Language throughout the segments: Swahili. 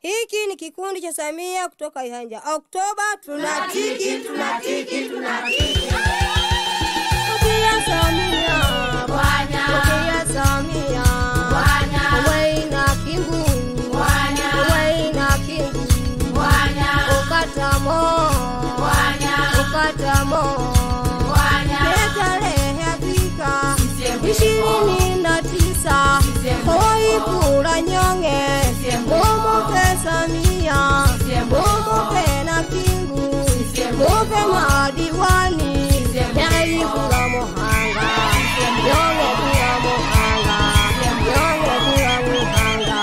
Hiki ni kikundi cha Samia kutoka Ihanja. Oktoba tunatiki. Pokea Samia Bwana, pokea Samia Bwana, Waina Kingu Bwana, Waina Kingu Bwana, ukatamo Bwana, ukatamo Bwana, tarehe hakika 29 hoi kura nyonge mupe Samia, mupe na Kingu, mupe madiwani yai kura Muhanga, nyonge kura Muhanga, nyonge kura Muhanga,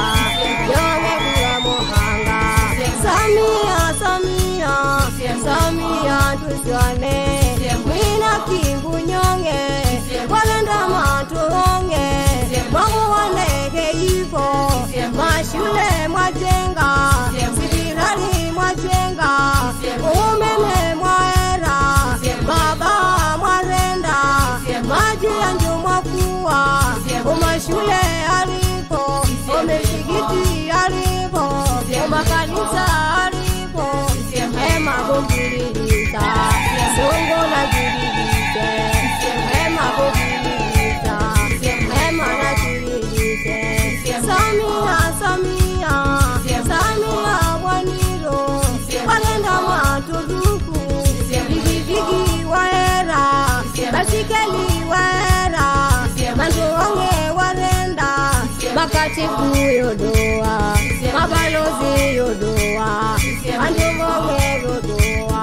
nyonge kura Muhanga. Samia, Samia, Samia tuzwane, Mwina Kingu nyonge, walenda matuonge, mwangu wanege yiko, mashule mwajenga, sibirali mwajenga, umeme mwaera, baba mwarenda, maji yanju mwakuwa, umashule alipo, umeshigiti alipo, umakanisa alipo, hema kumbirika, songo na jirike, hema kumbirika, hema na jirike. Samia, Samia, Samia waniro, walenda maturuku, bigi waera, basikeli waera, manduonge warenda, makatibu yodoa, mabalozi yodoa, manduonge yodoa.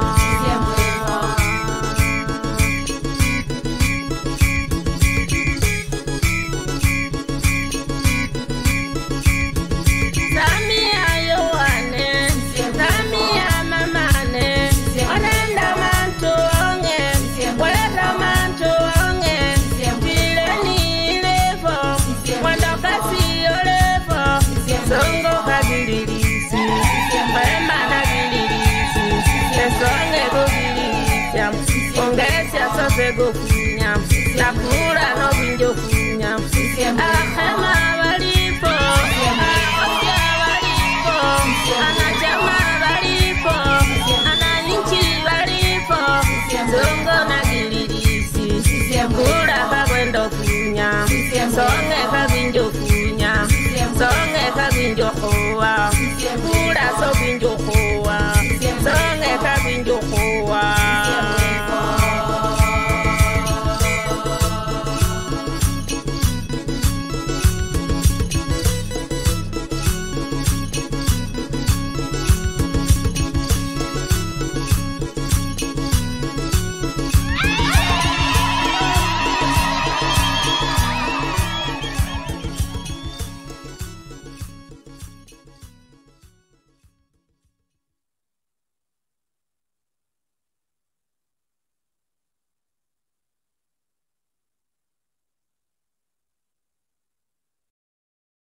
Pego kunya, na kura no binjo kunya. Ahema walipo, akosia walipo, anachama walipo, ananchi walipo, songo na gilirisi, kura kagwendo kunya, songe kabinjo kunya, songe kabinjo hoa, kura so binjo